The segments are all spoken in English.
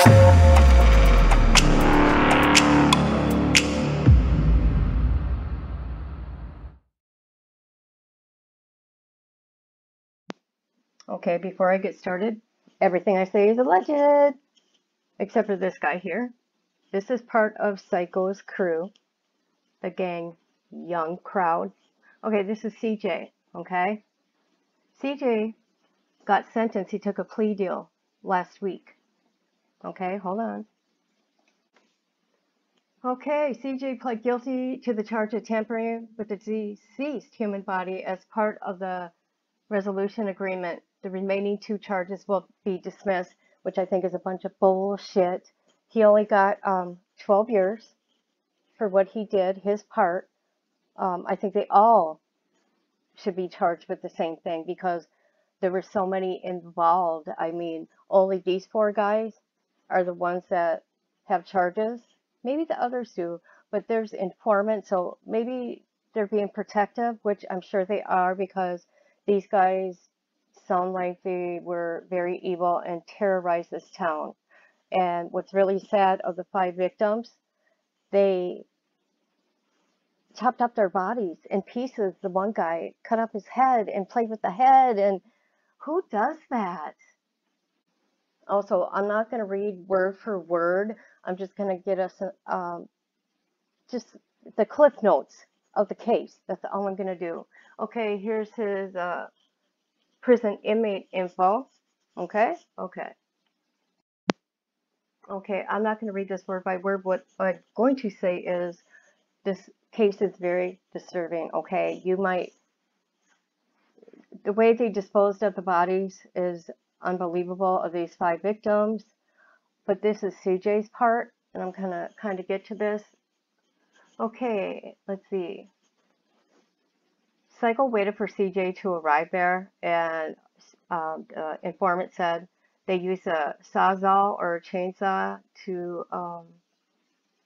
Okay, before I get started, everything I say is alleged, except for this guy here. This is part of Psycho's crew, the gang, young crowd. Okay, this is CJ, okay? CJ got sentenced. He took a plea deal last week. Okay, hold on. Okay, CJ pled guilty to the charge of tampering with the deceased human body as part of the resolution agreement. The remaining 2 charges will be dismissed, which I think is a bunch of bullshit. He only got 12 years for what he did, his part. I think they all should be charged with the same thing because there were so many involved. I mean, only these 4 guys are the ones that have charges. Maybe the others do, but there's informants, so maybe they're being protective, which I'm sure they are because these guys sound like they were very evil and terrorized this town. And what's really sad of the 5 victims, they chopped up their bodies in pieces. The one guy cut up his head and played with the head, and who does that? Also, I'm not going to read word for word. I'm just going to get us just the cliff notes of the case. That's all I'm going to do. Okay, here's his prison inmate info. Okay. I'm not going to read this word by word. What I'm going to say is this case is very disturbing. Okay, the way they disposed of the bodies is unbelievable of these 5 victims. But this is CJ's part, and I'm gonna kind of get to this. Okay, let's see. Psycho waited for CJ to arrive there, and the informant said they used a sawzall or a chainsaw to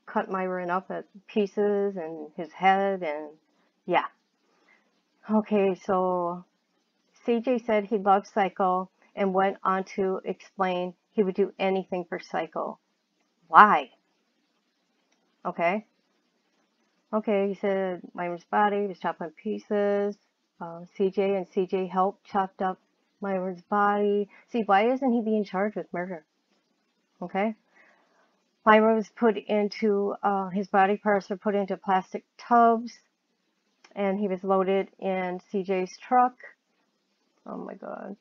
cut Myron up at pieces and his head, and yeah. Okay, so CJ said he loved Psycho and went on to explain he would do anything for Psycho. Why? Okay. Okay, he said Myron's body was chopped in pieces. CJ and CJ helped chopped up Myron's body. See, why isn't he being charged with murder? Okay. Myron was put into, his body parts were put into plastic tubs, and he was loaded in CJ's truck. Oh my God.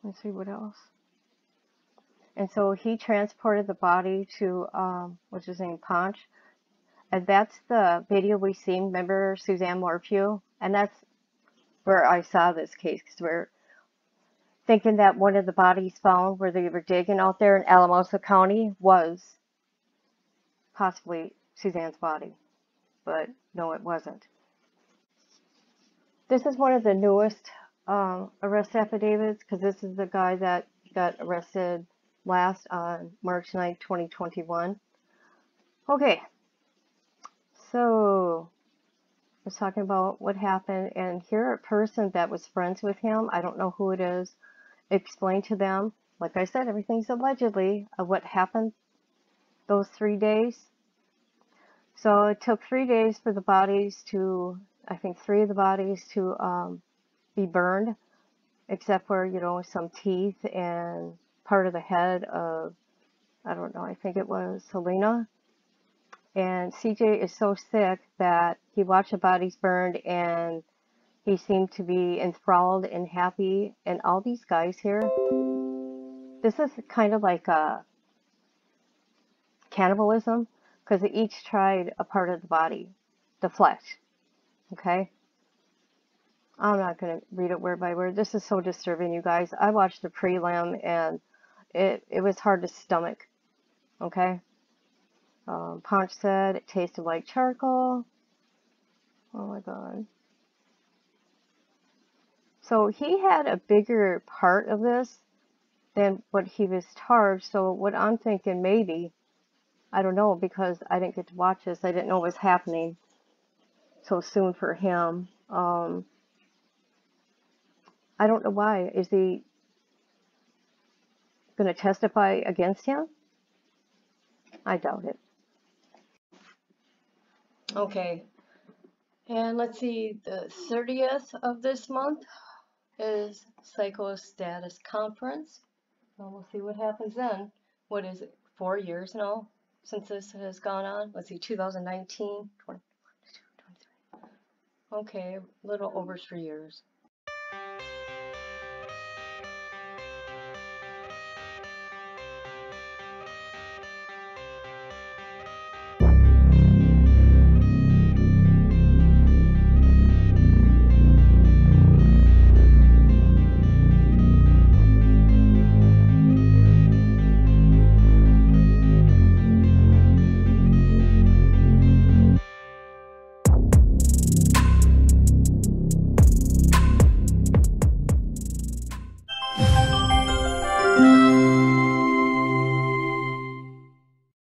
Let's see what else. And so he transported the body to, what's his name, Ponch. And that's the video we seen. Remember Suzanne Morphew? And that's where I saw this case, because we're thinking that one of the bodies found where they were digging out there in Alamosa County was possibly Suzanne's body. But no, it wasn't. This is one of the newest arrest affidavits, because this is the guy that got arrested last on March 9th, 2021. Okay. So, I was talking about what happened, and here a person that was friends with him, I don't know who it is, explained to them, like I said, everything's allegedly, of what happened those 3 days. So it took 3 days for the bodies to, I think 3 of the bodies to be burned, except for, you know, some teeth and part of the head of, I don't know, I think it was Selena. And CJ is so sick that he watched the bodies burned and he seemed to be enthralled and happy. And all these guys here, this is kind of like a cannibalism, because they each tried a part of the body, the flesh. Okay? I'm not going to read it word by word. This is so disturbing, you guys. I watched the prelim and it was hard to stomach. Okay? Ponch said it tasted like charcoal. Oh my God. So he had a bigger part of this than what he was charged. So what I'm thinking, maybe, I don't know, because I didn't get to watch this. I didn't know what was happening so soon for him. I don't know why. Is he going to testify against him? I doubt it. Okay, and let's see, the 30th of this month is Psychostatus Conference. So we'll see what happens then. What is it, 4 years now since this has gone on? Let's see, 2019, 20, 22, 23. Okay, a little over 3 years.